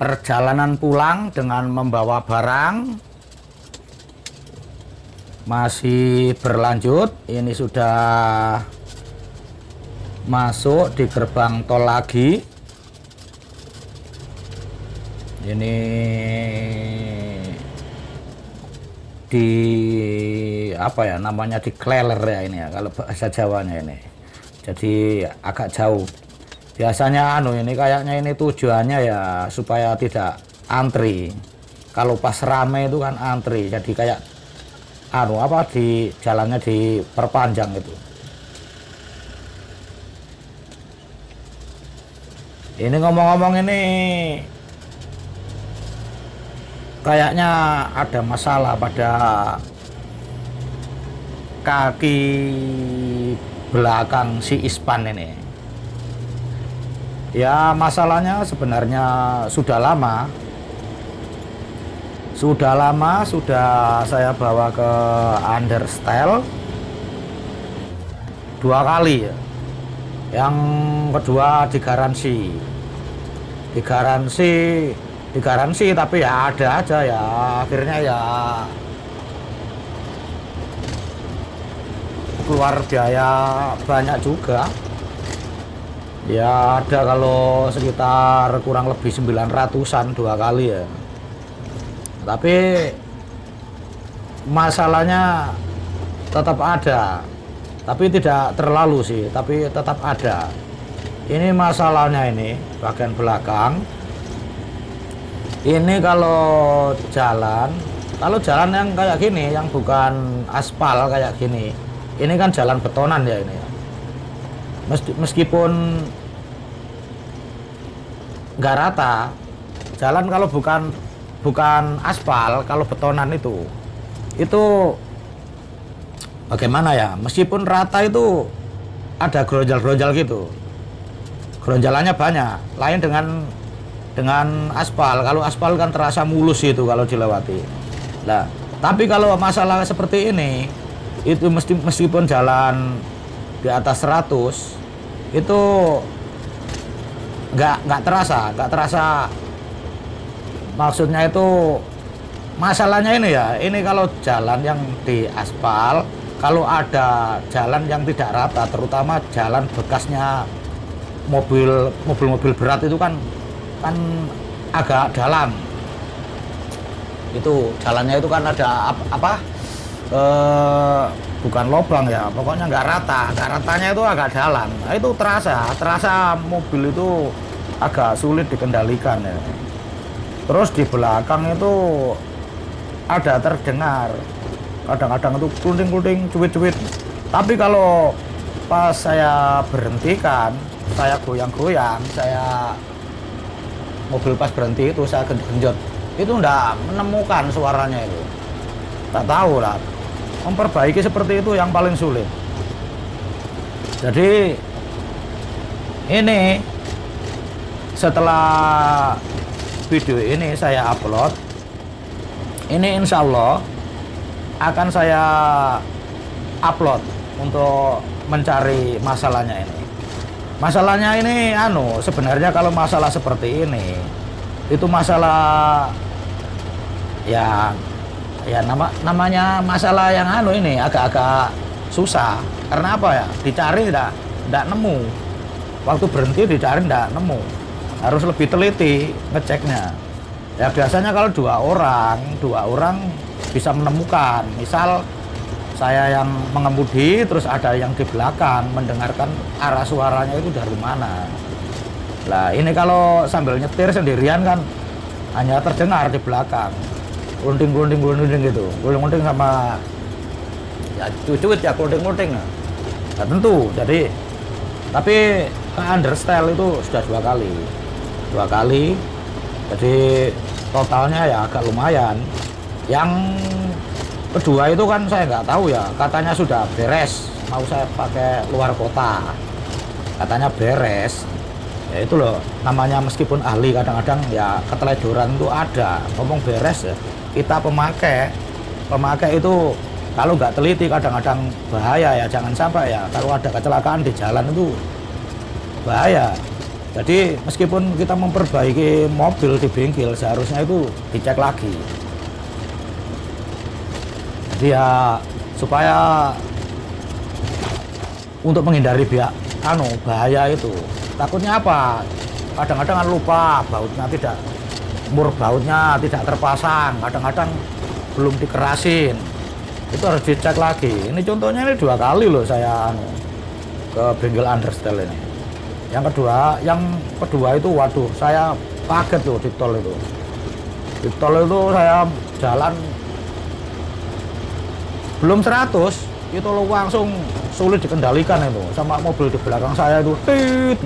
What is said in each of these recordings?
perjalanan pulang dengan membawa barang masih berlanjut. Ini sudah masuk di gerbang tol lagi. Ini di apa ya namanya, di Kleler ya ini ya kalau bahasa Jawanya ini. Jadi agak jauh. Biasanya ini kayaknya ini tujuannya ya supaya tidak antri. Kalau pas rame itu kan antri. Jadi kayak di jalannya diperpanjang gitu. Ini ngomong-ngomong ini kayaknya ada masalah pada kaki belakang si Ispan ini. Ya masalahnya sebenarnya sudah lama. Sudah saya bawa ke understyle 2 kali ya. Yang kedua digaransi tapi ya ada aja ya, akhirnya ya keluar biaya banyak juga ya, ada kalau sekitar kurang lebih 900-an 2 kali ya. Tapi masalahnya tetap ada, tapi tidak terlalu sih, tapi tetap ada. Ini masalahnya ini bagian belakang ini. Kalau jalan yang kayak gini, yang bukan aspal kayak gini, ini kan jalan betonan ya ini. Meskipun nggak rata jalan, kalau bukan aspal, kalau betonan itu bagaimana ya, meskipun rata itu ada geronjal-geronjal gitu, geronjalannya banyak, lain dengan aspal. Kalau aspal kan terasa mulus itu kalau dilewati. Nah, tapi kalau masalah seperti ini itu meskipun jalan di atas 100 itu nggak terasa. Maksudnya itu masalahnya ini ya, ini kalau jalan yang di aspal, kalau ada jalan yang tidak rata, terutama jalan bekasnya mobil berat itu kan agak dalam. Itu jalannya itu kan ada bukan lubang ya, pokoknya nggak rata. Ratanya itu agak dalam. Nah, itu terasa mobil itu agak sulit dikendalikan ya. Terus di belakang itu ada terdengar kadang-kadang itu kluting-kluting, cuit-cuit. Tapi kalau pas saya berhentikan, saya goyang-goyang, mobil pas berhenti itu saya genjot, itu enggak menemukan suaranya itu. Tak tahu lah. Memperbaiki seperti itu yang paling sulit. Jadi ini setelah video ini saya upload, ini insya Allah akan saya upload untuk mencari masalahnya ini. Masalahnya ini sebenarnya kalau masalah seperti ini itu masalah ya namanya masalah yang ini agak-agak susah. Karena apa ya, dicari tidak nemu, waktu berhenti dicari tidak nemu, harus lebih teliti ngeceknya ya. Biasanya kalau dua orang bisa menemukan. Misal saya yang mengemudi, terus ada yang di belakang mendengarkan arah suaranya itu dari mana. Lah ini kalau sambil nyetir sendirian kan hanya terdengar di belakang glunding gitu, glunding sama ya cuit ya, glunding. Nah, tentu jadi, tapi ke understyle itu sudah 2 kali, jadi totalnya ya agak lumayan. Yang kedua itu kan saya nggak tahu ya, katanya sudah beres, mau saya pakai luar kota, katanya beres. Ya itu loh, namanya meskipun ahli kadang-kadang ya keteledoran itu ada. Ngomong beres ya, kita pemakai itu kalau nggak teliti kadang-kadang bahaya ya. Jangan sampai ya kalau ada kecelakaan di jalan itu bahaya. Jadi meskipun kita memperbaiki mobil di bengkel, seharusnya itu dicek lagi. Jadi ya supaya untuk menghindari bahaya itu. Takutnya apa? Kadang-kadang kan lupa bautnya tidak, mur bautnya tidak terpasang, kadang-kadang belum dikerasin. Itu harus dicek lagi. Ini contohnya ini 2 kali loh saya ke bengkel understyle ini. Yang kedua itu waduh, saya kaget tuh di tol itu. Di tol itu saya jalan belum 100 itu langsung sulit dikendalikan itu sama mobil di belakang saya itu. Tit.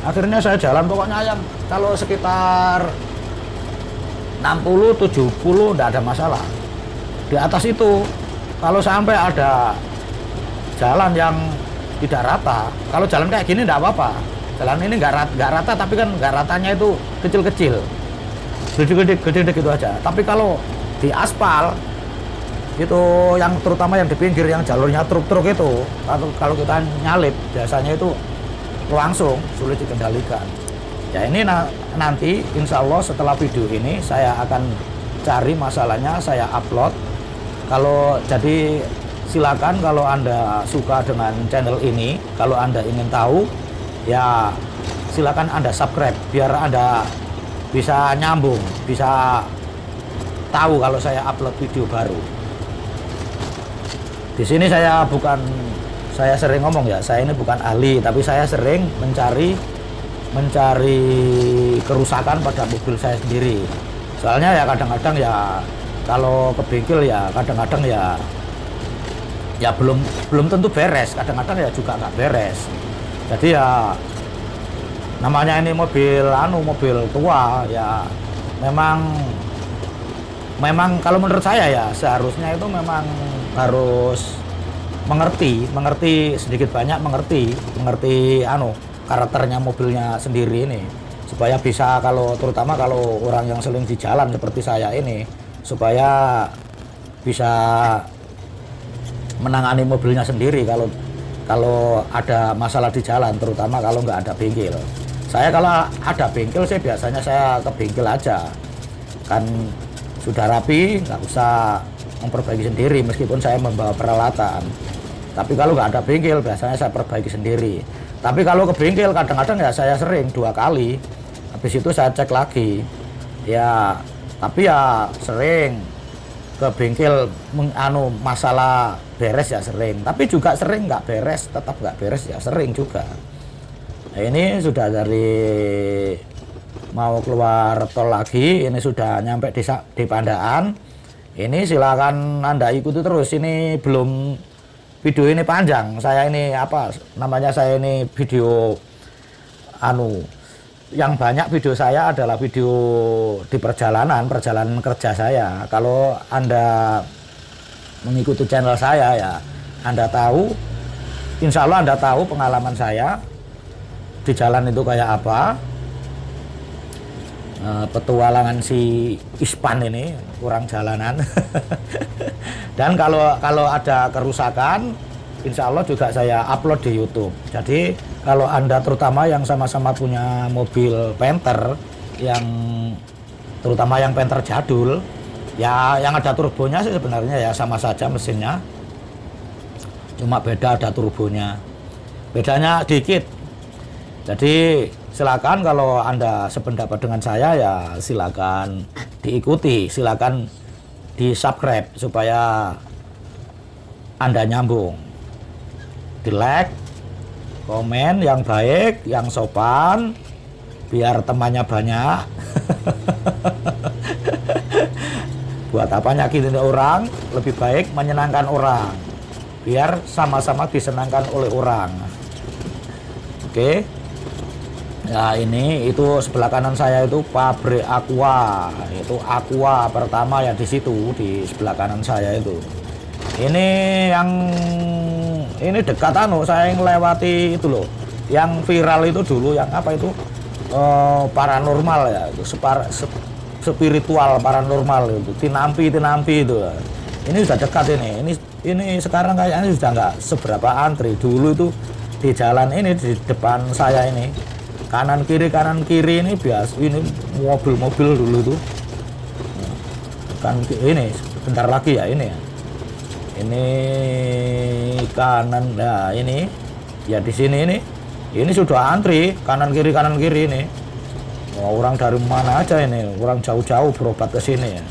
Akhirnya saya jalan pokoknya yang kalau sekitar 60 70 enggak ada masalah. Di atas itu kalau sampai ada jalan yang tidak rata, kalau jalan kayak gini enggak apa-apa. Jalan ini nggak rata, tapi kan nggak ratanya itu kecil-kecil, gede-gede gitu aja. Tapi kalau di aspal itu, yang terutama yang di pinggir, yang jalurnya truk-truk itu, kalau kita nyalip biasanya itu langsung sulit dikendalikan. Ya ini nanti insya Allah setelah video ini saya akan cari masalahnya, saya upload. Jadi silakan kalau Anda suka dengan channel ini, kalau Anda ingin tahu, ya silakan Anda subscribe biar Anda bisa nyambung, bisa tahu kalau saya upload video baru. Di sini saya sering ngomong ya, saya ini bukan ahli, tapi saya sering mencari kerusakan pada mobil saya sendiri. Soalnya ya kadang-kadang ya kalau ke bengkel ya kadang-kadang ya belum tentu beres, kadang-kadang ya juga nggak beres. Jadi ya namanya ini mobil tua ya, memang kalau menurut saya ya seharusnya itu memang harus mengerti sedikit banyak mengerti karakternya mobilnya sendiri ini, supaya bisa terutama kalau orang yang sering di jalan seperti saya ini, supaya bisa menangani mobilnya sendiri kalau ada masalah di jalan, terutama kalau nggak ada bengkel. Saya kalau ada bengkel sih biasanya saya ke bengkel aja, kan sudah rapi, nggak usah memperbaiki sendiri meskipun saya membawa peralatan. Tapi kalau nggak ada bengkel biasanya saya perbaiki sendiri. Tapi kalau ke bengkel kadang-kadang ya saya sering 2 kali, habis itu saya cek lagi ya. Tapi ya sering ke bengkel masalah beres ya sering, tapi juga sering nggak beres, tetap nggak beres ya sering juga. Nah, ini sudah dari mau keluar tol lagi, ini sudah nyampe di Pandaan. Ini silakan Anda ikuti terus, ini belum, video ini panjang, saya ini saya ini video yang banyak video saya adalah video di perjalanan kerja saya. Kalau Anda mengikuti channel saya ya Anda tahu, insya Allah Anda tahu pengalaman saya di jalan itu kayak apa. Petualangan si Ispan ini kurang jalanan. Dan kalau ada kerusakan, insya Allah juga saya upload di YouTube. Jadi kalau Anda terutama yang sama-sama punya mobil Panther, terutama yang Panther jadul, ya yang ada turbonya sih sebenarnya ya sama saja mesinnya, cuma beda ada turbonya, bedanya dikit. Jadi silakan kalau Anda sependapat dengan saya ya silakan diikuti, silakan di subscribe supaya Anda nyambung, di like, komen yang baik, yang sopan, biar temannya banyak. Buat apa nyakitin orang, lebih baik menyenangkan orang, biar sama-sama disenangkan oleh orang. Oke. Nah ini itu sebelah kanan saya itu pabrik Aqua, itu Aqua pertama ya di situ di sebelah kanan saya itu. Ini dekat saya ngelewati itu loh, yang viral itu dulu yang apa itu paranormal ya, itu spiritual paranormal itu, tinampi itu. Ini sudah dekat ini sekarang kayaknya sudah nggak seberapa antri. Dulu itu di jalan ini di depan saya ini kanan kiri ini biasa, ini mobil-mobil dulu tuh. Kan ini bentar lagi ya ini ya. Ini kanan, nah ini ya di sini ini sudah antri kanan kiri ini. Orang dari mana aja ini, orang jauh-jauh berobat ke sini ya.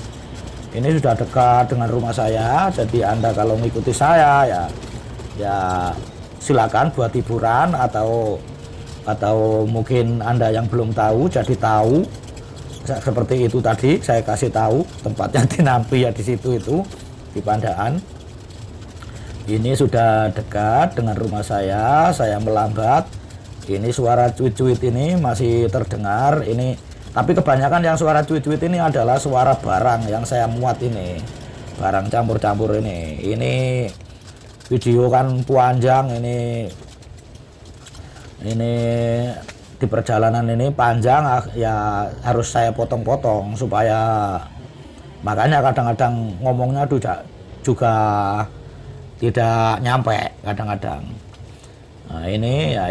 Ini sudah dekat dengan rumah saya, jadi Anda kalau mengikuti saya ya silakan buat hiburan, atau mungkin Anda yang belum tahu jadi tahu. Seperti itu tadi saya kasih tahu tempatnya di Nampi ya, di situ itu di Pandaan. Ini sudah dekat dengan rumah saya melambat. Ini suara cuit-cuit ini masih terdengar ini, tapi kebanyakan yang suara cuit-cuit ini adalah suara barang yang saya muat ini, barang campur-campur ini. Ini video kan panjang ini di perjalanan ini panjang ya, harus saya potong-potong supaya, makanya kadang-kadang ngomongnya juga tidak nyampe kadang-kadang. Nah ini ya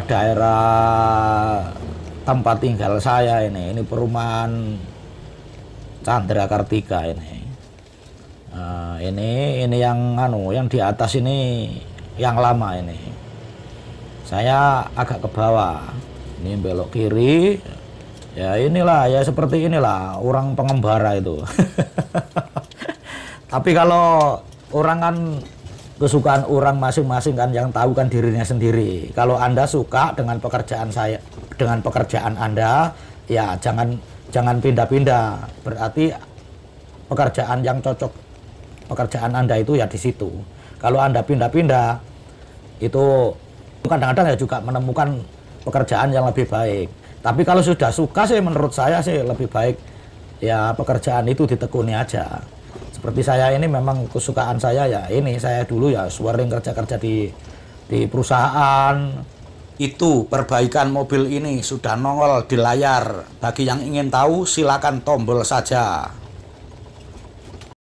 daerah tempat tinggal saya ini perumahan Chandra Kartika ini. Ini yang di atas ini yang lama ini. Saya agak ke bawah. Ini belok kiri. Ya inilah ya, seperti inilah orang pengembara itu. Tapi kalau orang kan kesukaan orang masing-masing kan, yang tahu kan dirinya sendiri. Kalau Anda suka dengan pekerjaan saya, dengan pekerjaan Anda, ya jangan pindah-pindah. Berarti pekerjaan yang cocok pekerjaan Anda itu ya di situ. Kalau Anda pindah-pindah, itu kadang-kadang ya juga menemukan pekerjaan yang lebih baik. Tapi kalau sudah suka sih, menurut saya sih lebih baik ya pekerjaan itu ditekuni aja. Seperti saya ini memang kesukaan saya ya ini, saya dulu ya sering kerja-kerja di perusahaan. Itu perbaikan mobil ini sudah nongol di layar. Bagi yang ingin tahu silakan tombol saja.